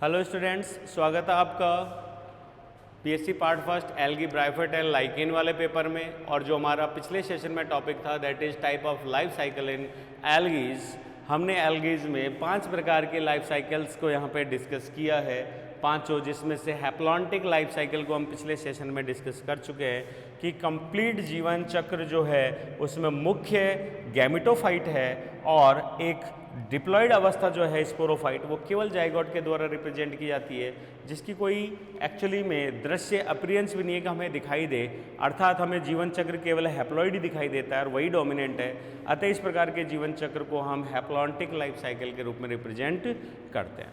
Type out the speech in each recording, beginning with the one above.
Hello students, स्वागत है आपका PSC part first algae bryophyte and lichen वाले पेपर में। और जो हमारा पिछले सेशन में टॉपिक था that is type of life cycle in algae. हमने एल्गीज में 5 प्रकार के लाइफ साइकिल्स को यहाँ पे डिस्कस किया है, पांचों, जिसमें से हैप्लॉन्टिक लाइफ साइकिल को हम पिछले सेशन में डिस्कस कर चुके हैं कि कंप्लीट जीवन चक्र जो है उसमें मुख्य गैमेटोफाइट है और एक डिप्लॉयड अवस्था जो है स्पोरोफाइट वो केवल जाइगोट के द्वारा रिप्रेजेंट की जाती है, जिसकी कोई एक्चुअली में दृश्य अपीयरेंस भी नहीं है कि हमें दिखाई दे, अर्थात हमें जीवन चक्र केवल हैप्लॉइड ही दिखाई देता है और वही डोमिनेंट है। अतः इस प्रकार के जीवन चक्र को हम हैप्लॉन्टिक लाइफ साइकिल के रूप में रिप्रेजेंट करते हैं।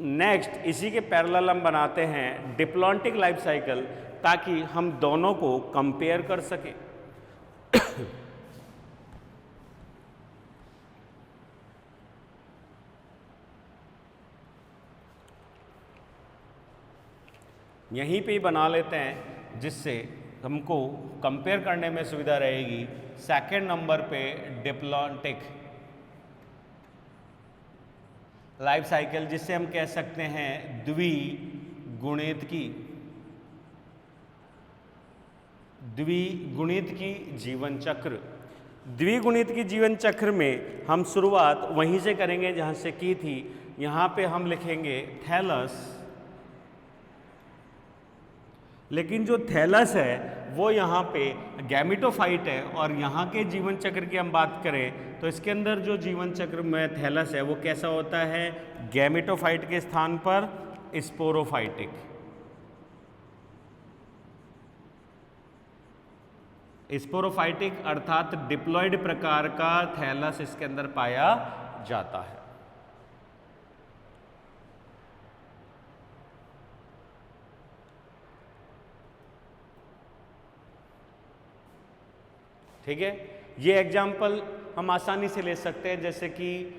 नेक्स्ट इसी के पैरेलल हम बनाते हैं डिप्लॉन्टिक लाइफ साइकिल, ताकि हम दोनों को कंपेयर कर सकें। यहीं पे ही बना लेते हैं जिससे हमको कंपेयर करने में सुविधा रहेगी। सेकंड नंबर पे डिप्लॉन्टिक लाइफ साइकिल, जिससे हम कह सकते हैं द्विगुणित की जीवन चक्र। द्विगुणित की जीवन चक्र में हम शुरुआत वहीं से करेंगे जहां से की थी। यहाँ पे हम लिखेंगे थैलस, लेकिन जो थैलस है वो यहाँ पे गैमेटोफाइट है और यहाँ के जीवन चक्र की हम बात करें तो इसके अंदर जो जीवन चक्र में थैलस है वो कैसा होता है, गैमेटोफाइट के स्थान पर स्पोरोफाइटिक। स्पोरोफाइटिक अर्थात डिप्लॉयड प्रकार का थैलस इसके अंदर पाया जाता है। ठीक है, ये एग्जाम्पल हम आसानी से ले सकते हैं, जैसे कि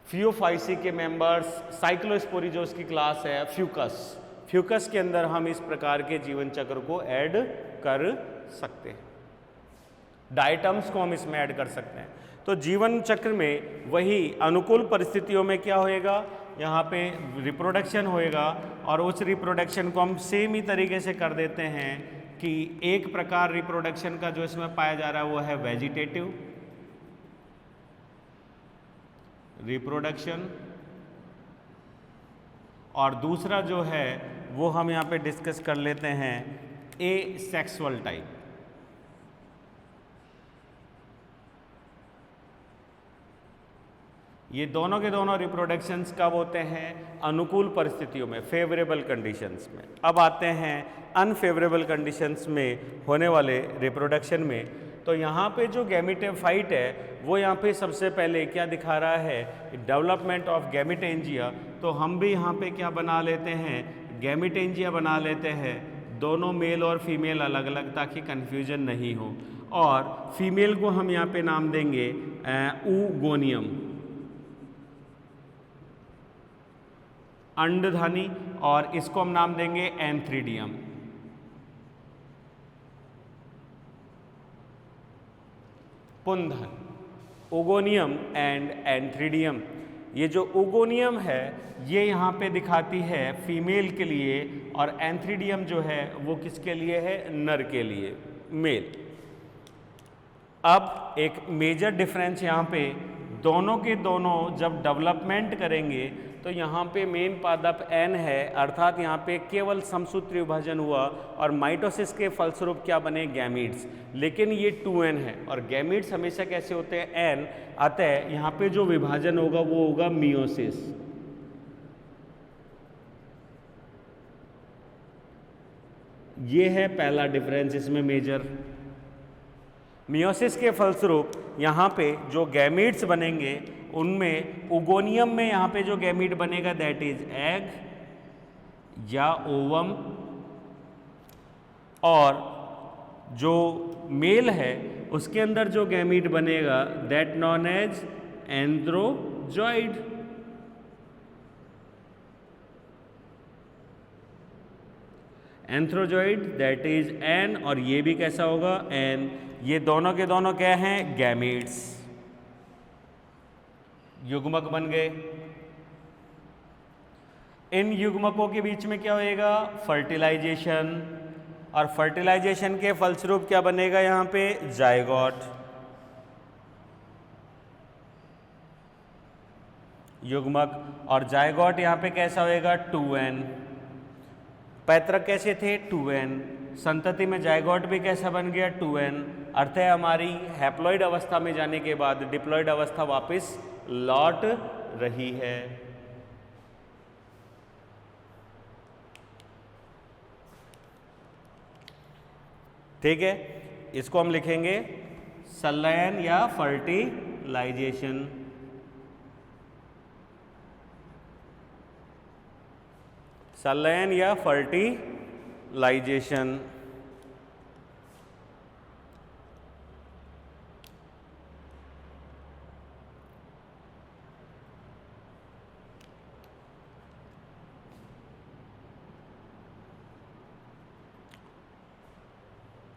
फियोफाइसी के मेंबर्स, साइक्लोस्पोरिजोस की क्लास है फ्यूकस के अंदर हम इस प्रकार के जीवन चक्र को ऐड कर सकते हैं। डायटम्स को हम इसमें ऐड कर सकते हैं। तो जीवन चक्र में वही अनुकूल परिस्थितियों में क्या होएगा, यहाँ पे रिप्रोडक्शन होएगा और उस रिप्रोडक्शन को हम सेम ही तरीके से कर देते हैं कि एक प्रकार रिप्रोडक्शन का जो इसमें पाया जा रहा है वो है वेजिटेटिव रिप्रोडक्शन, और दूसरा जो है वो हम यहाँ पे डिस्कस कर लेते हैं एसेक्सुअल टाइप। ये दोनों के दोनों रिप्रोडक्शंस कब होते हैं, अनुकूल परिस्थितियों में, फेवरेबल कंडीशंस में। अब आते हैं अनफेवरेबल कंडीशंस में होने वाले रिप्रोडक्शन में। तो यहाँ पे जो गैमेटोफाइट है वो यहाँ पे सबसे पहले क्या दिखा रहा है, डेवलपमेंट ऑफ गैमेटेंजिया। तो हम भी यहाँ पे क्या बना लेते हैं, गैमेटेंजिया बना लेते हैं, दोनों मेल और फीमेल अलग अलग, ताकि कन्फ्यूजन नहीं हो। और फीमेल को हम यहाँ पे नाम देंगे ऊगोनियम, अंडधानी, और इसको हम नाम देंगे एंथ्रीडियम। पुंधन, ओगोनियम एंड एंथ्रीडियम। ये जो ओगोनियम है ये यहाँ पे दिखाती है फीमेल के लिए, और एंथ्रीडियम जो है वो किसके लिए है, नर के लिए, मेल। अब एक मेजर डिफरेंस यहाँ पे, दोनों के दोनों जब डेवलपमेंट करेंगे तो यहाँ पे मेन पादप एन है, अर्थात यहाँ पे केवल समसूत्री विभाजन हुआ और माइटोसिस के फलस्वरूप क्या बने, गैमीट्स। लेकिन ये 2n है और गैमीट्स हमेशा कैसे होते हैं, n। अतः यहाँ पे जो विभाजन होगा वो होगा मियोसिस। ये है पहला डिफरेंस इसमें मेजर। मियोसिस के फलस्वरूप यहाँ पे जो गैमीट्स बनेंगे उनमें ओगोनियम में यहाँ पे जो गैमीट बनेगा दैट इज एग या ओवम, और जो मेल है उसके अंदर जो गैमीट बनेगा that known as antherozoid. Antherozoid that is an, और ये भी कैसा होगा, एन। ये दोनों के दोनों क्या हैं, गैमीट्स, युग्मक बन गए। इन युग्मकों के बीच में क्या होएगा? फर्टिलाइजेशन, और फर्टिलाइजेशन के फलस्वरूप क्या बनेगा? यहाँ पे जायगोट, युग्मक, और जायगोट यहाँ पे कैसा होएगा? 2n। पैतृक कैसे थे? 2n। संतति में जायगोट भी कैसा बन गया? 2n। अर्थ है हमारी हैप्लॉइड अवस्था में जाने के बाद डिप्लॉइड अवस्था वापस लौट रही है। ठीक है, इसको हम लिखेंगे संलयन या फर्टिलाइजेशन। संलयन या फर्टिलाइजेशन।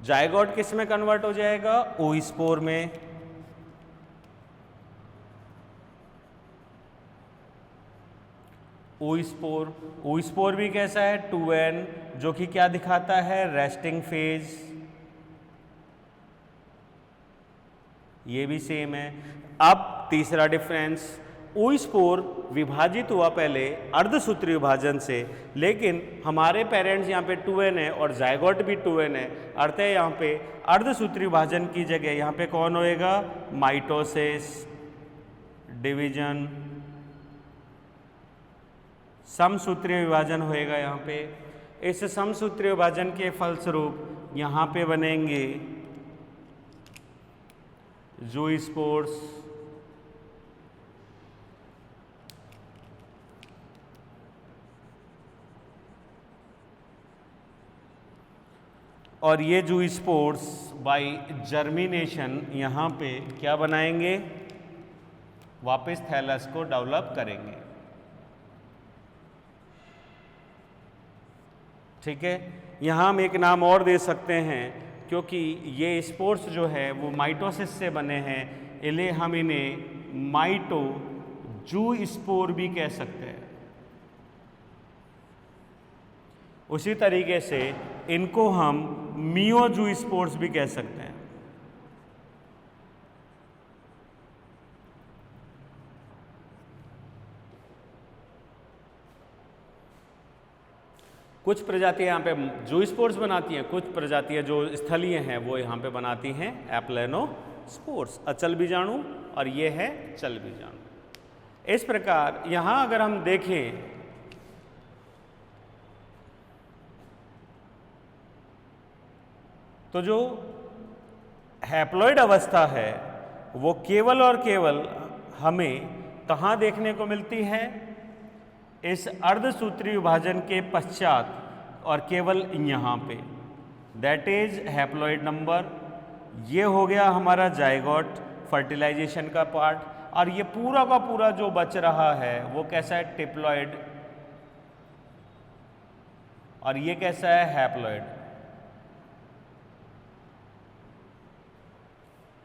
जायगोट किस में कन्वर्ट हो जाएगा? ओस्पोर में। ओस्पोर, ओस्पोर भी कैसा है? 2n, जो कि क्या दिखाता है? Resting phase. ये भी सेम है। अब तीसरा डिफरेंस, ओस्पोर विभाजित हुआ पहले अर्धसूत्री विभाजन से, लेकिन हमारे पेरेंट्स यहाँ पे 2n है और जायगोट भी 2n है। अर्थ है यहाँ पे अर्धसूत्री विभाजन की जगह यहाँ पे कौन होएगा? माइटोसिस, डिवीजन, समसूत्रीय विभाजन होएगा यहाँ पे। इस समसूत्रीय विभाजन के फलस्वरूप यहाँ पे बनेंगे ज़ूस्पोर्स, और ये ज़ूस्पोर्स बाय जर्मिनेशन यहाँ पे क्या बनाएंगे? वापस थैलस को डेवलप करेंगे। ठीक है, यहाँ हम एक नाम और दे सकते हैं, क्योंकि ये स्पोर्स जो है वो माइटोसिस से बने हैं, इसलिए हम इन्हें माइटोजूस्पोर भी कह सकते हैं। उसी तरीके से इनको हम मियोजूस्पोर्स भी कह सकते हैं। कुछ प्रजातियां यहाँ पे जूस्पोर्स बनाती हैं, कुछ प्रजातियां जो स्थलीय हैं वो यहाँ पे बनाती हैं एप्लेनोस्पोर्स, अचल बीजाणु, और ये है चल बीजाणु। इस प्रकार यहाँ अगर हम देखें तो जो हैप्लॉइड अवस्था है वो केवल और केवल हमें कहाँ देखने को मिलती है? इस अर्धसूत्री विभाजन के पश्चात, और केवल यहाँ पे, दैट इज हैप्लॉइड नंबर। ये हो गया हमारा जायगोट, फर्टिलाइजेशन का पार्ट, और ये पूरा का पूरा जो बच रहा है वो कैसा है? डिप्लॉइड, और ये कैसा है? हैप्लॉइड।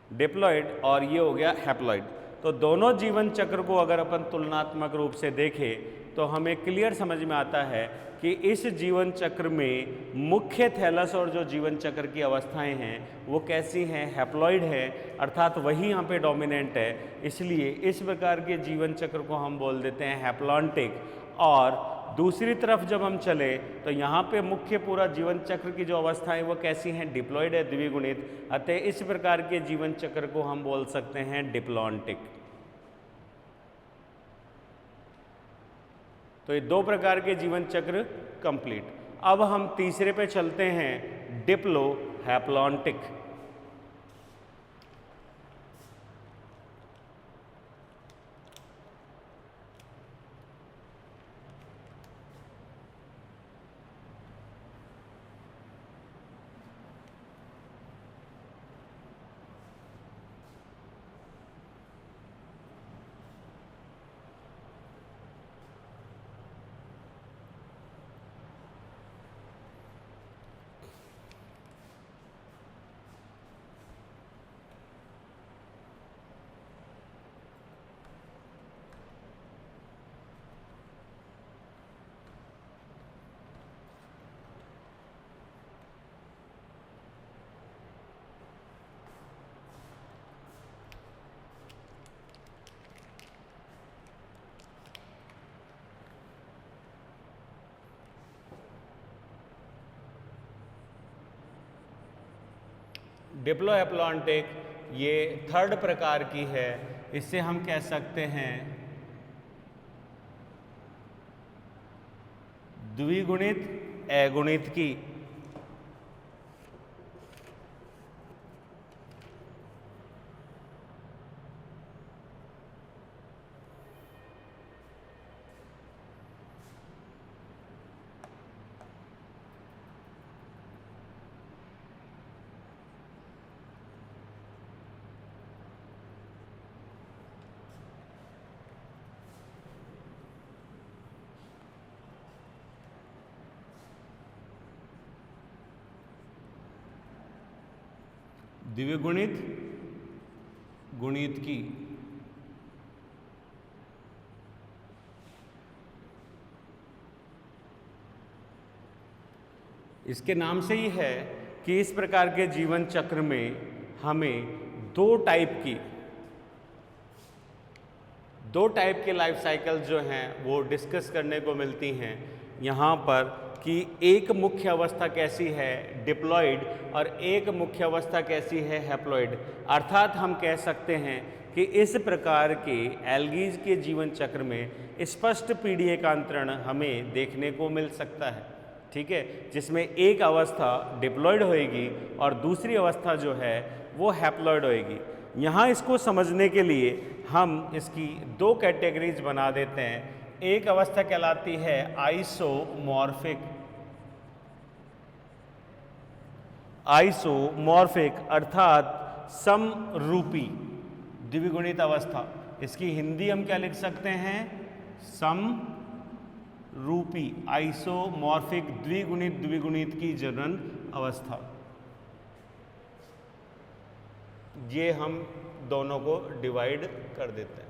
डिप्लॉइड और ये हो गया हैप्लॉइड। तो दोनों जीवन चक्र को अगर अपन तुलनात्मक रूप से देखें तो हमें क्लियर समझ में आता है कि इस जीवन चक्र में मुख्य थैलस और जो जीवन चक्र की अवस्थाएं हैं वो कैसी हैं? हैप्लॉइड है, अर्थात वही यहाँ पे डोमिनेंट है। इसलिए इस प्रकार के जीवन चक्र को हम बोल देते हैं हैप्लॉन्टिक। और दूसरी तरफ जब हम चले तो यहाँ पे मुख्य पूरा जीवन चक्र की जो अवस्थाएं वो कैसी हैं? डिप्लॉइड है, द्विगुणित। अतः इस प्रकार के जीवन चक्र को हम बोल सकते हैं डिप्लॉन्टिक। तो ये दो प्रकार के जीवन चक्र कंप्लीट। अब हम तीसरे पे चलते हैं, डिप्लो हैप्लॉन्टिक। डिप्लोहैप्लॉन्टिक ये थर्ड प्रकार की है, इससे हम कह सकते हैं द्विगुणित अगुणित की। द्विगुणित गुणित की। इसके नाम से ही है कि इस प्रकार के जीवन चक्र में हमें दो टाइप के लाइफ साइकिल जो हैं वो डिस्कस करने को मिलती हैं यहाँ पर, कि एक मुख्य अवस्था कैसी है डिप्लॉइड और एक मुख्य अवस्था कैसी है हैप्लॉइड। अर्थात हम कह सकते हैं कि इस प्रकार के एल्गीज के जीवन चक्र में स्पष्ट पीढ़ी एकांतरण हमें देखने को मिल सकता है, ठीक है, जिसमें एक अवस्था डिप्लॉइड होएगी और दूसरी अवस्था जो है वो हैप्लॉइड होएगी। यहाँ इसको समझने के लिए हम इसकी दो कैटेगरीज बना देते हैं। एक अवस्था कहलाती है आइसोमॉर्फिक अर्थात समरूपी द्विगुणित अवस्था। इसकी हिंदी हम क्या लिख सकते हैं? समरूपी आइसोमॉर्फिक द्विगुणित की जनन अवस्था। ये हम दोनों को डिवाइड कर देते हैं।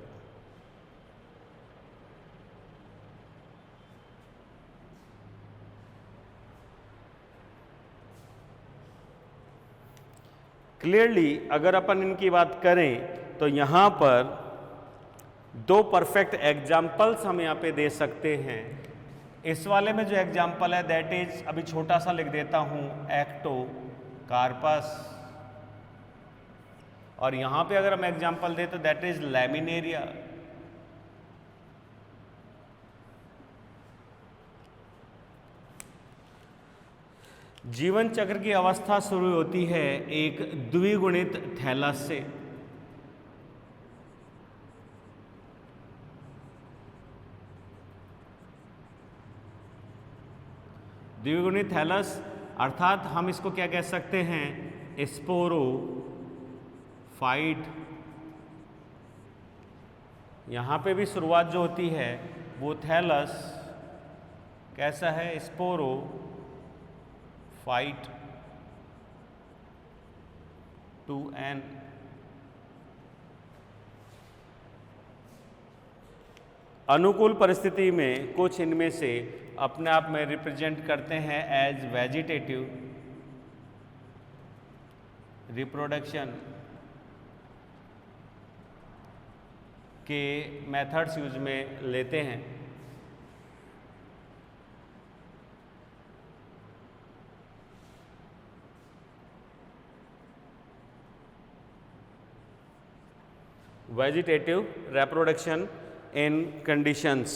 क्लियरली अगर अपन इनकी बात करें तो यहाँ पर दो परफेक्ट एग्जाम्पल्स हम यहाँ पे दे सकते हैं। इस वाले में जो एग्जाम्पल है दैट इज, अभी छोटा सा लिख देता हूँ, एक्टोकार्पस। और यहाँ पे अगर हम एग्जाम्पल दें तो दैट इज लैमिनेरिया। जीवन चक्र की अवस्था शुरू होती है एक द्विगुणित थैलस से। द्विगुणित थैलस अर्थात हम इसको क्या कह सकते हैं? स्पोरोफाइट। यहाँ पे भी शुरुआत जो होती है वो थैलस कैसा है? Sporophyte two n. अनुकूल परिस्थिति में कुछ इनमें से अपने आप में रिप्रेजेंट करते हैं एज वेजिटेटिव रिप्रोडक्शन के मेथड्स यूज में लेते हैं। Vegetative reproduction in conditions।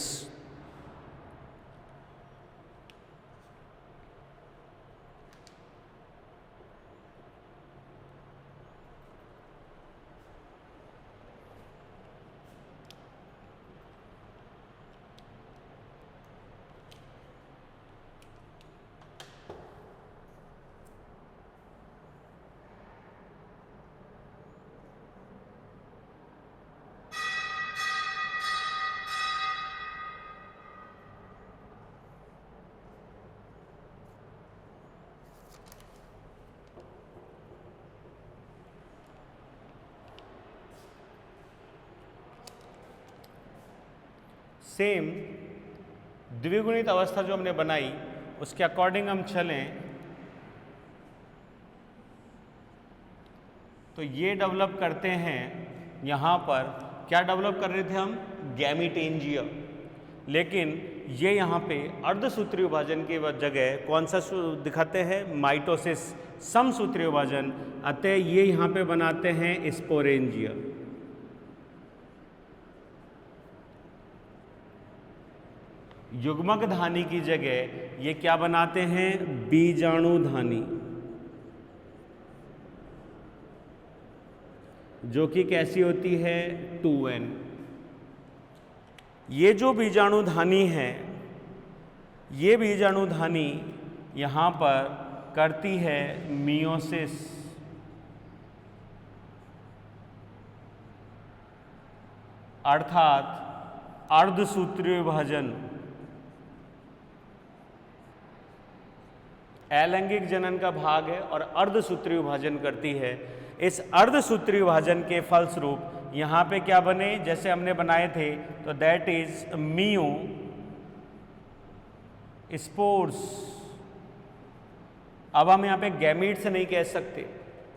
Same द्विगुणित अवस्था जो हमने बनाई उसके अकॉर्डिंग हम चलें तो ये डेवलप करते हैं। यहाँ पर क्या डेवलप कर रहे थे हम? गैमीटेंजिया। लेकिन ये यहाँ पे अर्धसूत्रीय विभाजन की जगह कौन सा दिखाते हैं, माइटोसिस, समसूत्रीय विभाजन, अतः ये यहाँ पे बनाते हैं स्पोरेंजिया। युग्मक धानी की जगह ये क्या बनाते हैं, बीजाणुधानी, जो कि कैसी होती है, 2n। ये जो बीजाणुधानी है, ये बीजाणुधानी यहाँ पर करती है मियोसिस, अर्थात अर्धसूत्रीय विभाजन। अलैंगिक जनन का भाग है और अर्धसूत्रीय विभाजन करती है। इस अर्धसूत्रीय विभाजन के फलस्वरूप यहाँ पे क्या बने, जैसे हमने बनाए थे, तो दैट इज मियो स्पोर्स। अब हम यहाँ पे गैमीट्स नहीं कह सकते,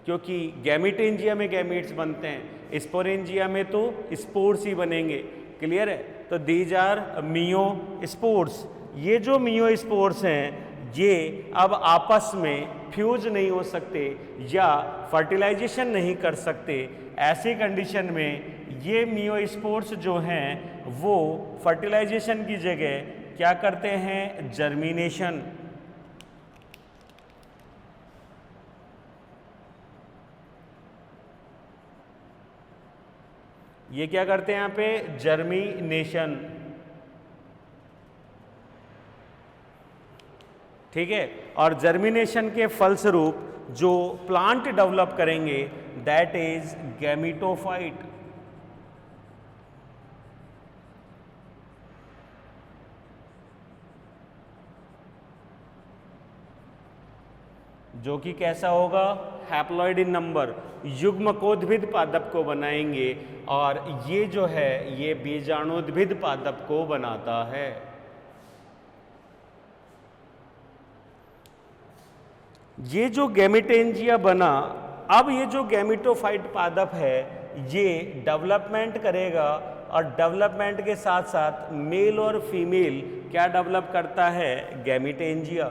क्योंकि गैमीटेंजिया में गैमीट्स बनते हैं, स्पोरेंजिया में तो स्पोर्स ही बनेंगे। क्लियर है? तो दीज आर मियो स्पोर्स। ये जो मियो स्पोर्स हैं, ये अब आपस में फ्यूज नहीं हो सकते या फर्टिलाइजेशन नहीं कर सकते। ऐसी कंडीशन में ये मियोस्पोर्स जो हैं वो फर्टिलाइजेशन की जगह क्या करते हैं, जर्मिनेशन। ये क्या करते हैं यहाँ पे, जर्मिनेशन। ठीक है? और जर्मिनेशन के फलस्वरूप जो प्लांट डेवलप करेंगे दैट इज गैमीटोफाइट। जो कि कैसा होगा, हैप्लॉइड इन नंबर, युग्मकोद्भिद पादप को बनाएंगे, और ये जो है ये बीजाणुद्भिद पादप को बनाता है। ये जो गैमीटेंजिया बना, अब ये जो गैमीटोफाइट पादप है ये डेवलपमेंट करेगा, और डेवलपमेंट के साथ साथ मेल और फीमेल क्या डेवलप करता है, गैमीटेंजिया।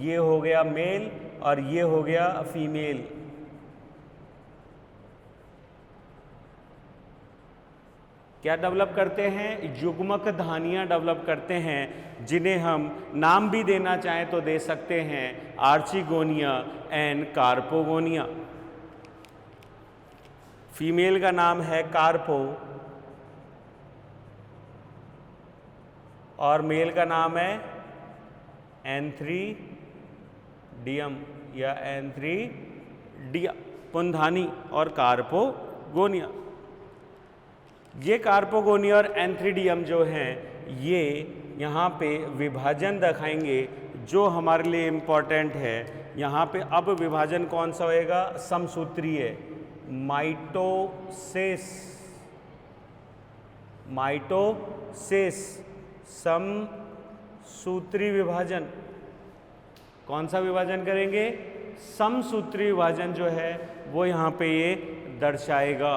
ये हो गया मेल और ये हो गया फीमेल। क्या डेवलप करते हैं, युग्मक धानियां डेवलप करते हैं, जिन्हें हम नाम भी देना चाहें तो दे सकते हैं, आर्चिगोनिया एंड कार्पोगोनिया। फीमेल का नाम है कार्पो और मेल का नाम है एंथ्रीडियम या एंथ्रीडिया, पुंधानी और कार्पोगोनिया। ये कार्पोगोनिया और एंथ्रीडियम जो हैं ये यहाँ पे विभाजन दिखाएंगे जो हमारे लिए इम्पॉर्टेंट है। यहाँ पे अब विभाजन कौन सा होएगा, समसूत्रीय, माइटोसिस। माइटोसिस समसूत्री विभाजन। कौन सा विभाजन करेंगे, समसूत्री विभाजन जो है वो यहाँ पे ये दर्शाएगा।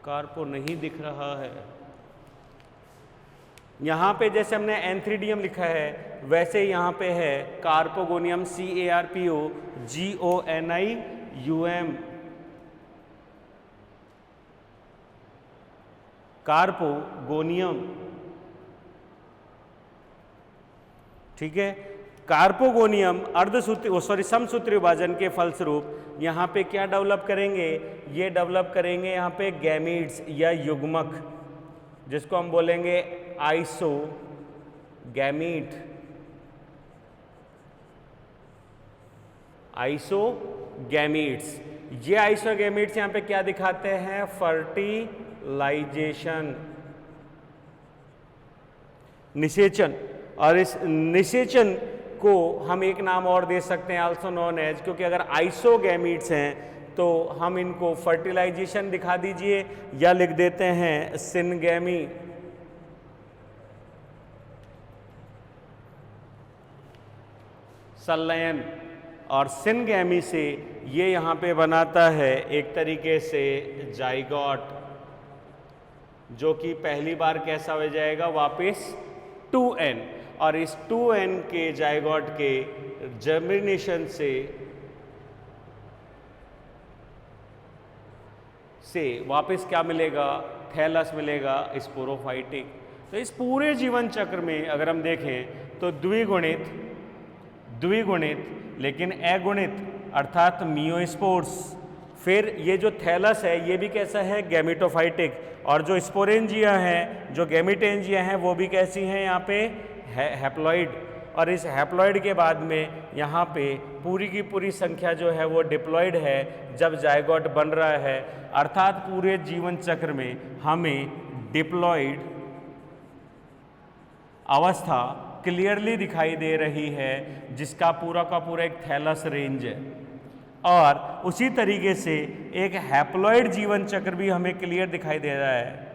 कार्पो नहीं दिख रहा है यहाँ पे, जैसे हमने एंथ्रीडियम लिखा है वैसे यहाँ पे है कार्पोगोनियम, CARPOGONIUM, कार्पोगोनियम। ठीक है? कार्पोगोनियम समसूत्री विभाजन के फलस्वरूप यहाँ पे क्या डेवलप करेंगे, ये डेवलप करेंगे यहाँ पे गैमीट्स या युग्मक, जिसको हम बोलेंगे आइसोगैमीट। आइसोगैमीट्स, ये आइसोगैमीट्स यहाँ पे क्या दिखाते हैं, फर्टिलाइजेशन, निषेचन। और इस निषेचन को हम एक नाम और दे सकते हैं, आल्सो नोन एज, क्योंकि अगर आइसोगैमीट्स हैं तो हम इनको फर्टिलाइजेशन दिखा दीजिए या लिख देते हैं सिनगैमी। संलयन, और सिनगैमी से ये यहाँ पे बनाता है एक तरीके से जाइगोट। जो कि पहली बार कैसा हो जाएगा वापस 2n, और इस 2n के जाइगोट के जर्मिनेशन से वापस क्या मिलेगा, थैलस मिलेगा स्पोरोफाइटिक। तो इस पूरे जीवन चक्र में अगर हम देखें तो द्विगुणित लेकिन अगुणित अर्थात मियोस्पोर्स, फिर ये जो थैलस है ये भी कैसा है, गैमेटोफाइटिक, और जो स्पोरेंजिया हैं, जो गैमेटेंजिया हैं वो भी कैसी हैं यहाँ पे, हैप्लॉइड, और इस हैप्लॉइड के बाद में यहाँ पे पूरी की पूरी संख्या जो है वो डिप्लॉइड है जब जाइगोट बन रहा है। अर्थात पूरे जीवन चक्र में हमें डिप्लॉइड अवस्था क्लियरली दिखाई दे रही है, जिसका पूरा का पूरा एक थैलस रेंज है। और उसी तरीके से एक हैप्लॉइड जीवन चक्र भी हमें क्लियर दिखाई दे रहा है,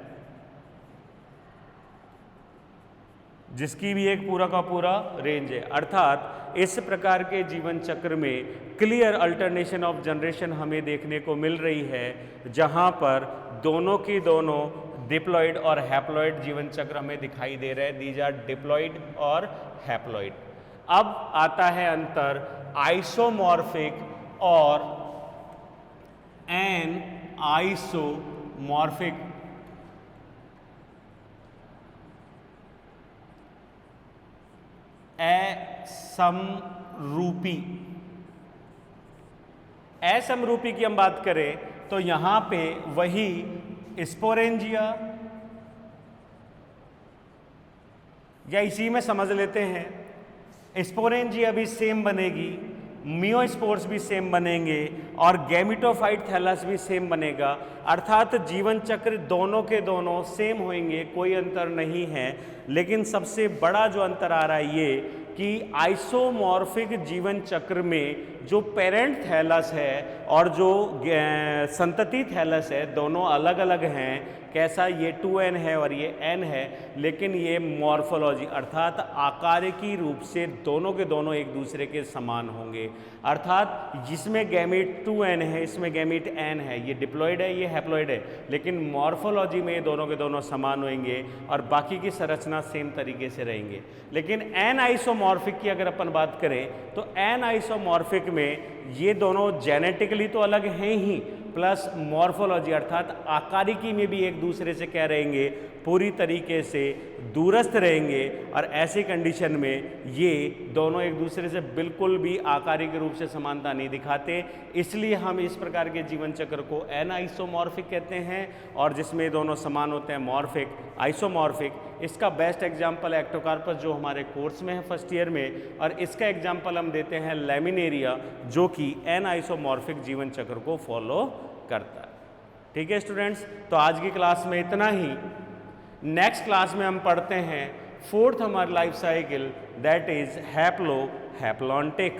जिसकी भी एक पूरा का पूरा रेंज है। अर्थात इस प्रकार के जीवन चक्र में क्लियर अल्टरनेशन ऑफ जनरेशन हमें देखने को मिल रही है, जहां पर दोनों की दोनों डिप्लॉइड और हैप्लॉइड जीवन चक्र हमें दिखाई दे रहे हैं। दीज आर डिप्लॉइड और हैप्लॉइड। अब आता है अंतर आइसोमॉर्फिक और एन आइसोमॉर्फिक। असमरूपी की हम बात करें तो यहां पे वही स्पोरेंजिया या इसी में समझ लेते हैं, स्पोरेंजिया भी सेम बनेगी, मियोस्पोर्स भी सेम बनेंगे और गैमेटोफाइट थैलस भी सेम बनेगा। अर्थात जीवन चक्र दोनों के दोनों सेम होंगे, कोई अंतर नहीं है। लेकिन सबसे बड़ा जो अंतर आ रहा है ये कि आइसोमॉर्फिक जीवन चक्र में जो पेरेंट थैलस है और जो संतति थैलस है दोनों अलग अलग हैं। कैसा, ये 2n है और ये n है, लेकिन ये मॉर्फोलॉजी अर्थात आकारिकी रूप से दोनों के दोनों एक दूसरे के समान होंगे। अर्थात जिसमें गैमेट 2n है इसमें गैमेट n है, ये डिप्लॉइड है ये हैप्लॉइड है, लेकिन मॉर्फोलॉजी में ये दोनों के दोनों समान होंगे और बाकी की संरचना सेम तरीके से रहेंगे। लेकिन एन आइसोमॉर्फिक की अगर अपन बात करें तो एन आइसोमॉर्फिक में ये दोनों जेनेटिकली तो अलग हैं ही, प्लस मॉर्फोलॉजी अर्थात आकारिकी में भी एक दूसरे से क्या रहेंगे, पूरी तरीके से दूरस्थ रहेंगे। और ऐसी कंडीशन में ये दोनों एक दूसरे से बिल्कुल भी आकारिक रूप से समानता नहीं दिखाते, इसलिए हम इस प्रकार के जीवन चक्र को एन आइसोमॉर्फिक कहते हैं। और जिसमें दोनों समान होते हैं मॉर्फिक, आइसोमॉर्फिक। इसका बेस्ट एग्जाम्पल एक्टोकार्पस जो हमारे कोर्स में है फर्स्ट ईयर में, और इसका एग्जाम्पल हम देते हैं लैमिनेरिया जो कि एन आइसोमॉर्फिक जीवन चक्र को फॉलो करता है। ठीक है स्टूडेंट्स, तो आज की क्लास में इतना ही। नेक्स्ट क्लास में हम पढ़ते हैं फोर्थ हमारी life cycle, that is haplontic.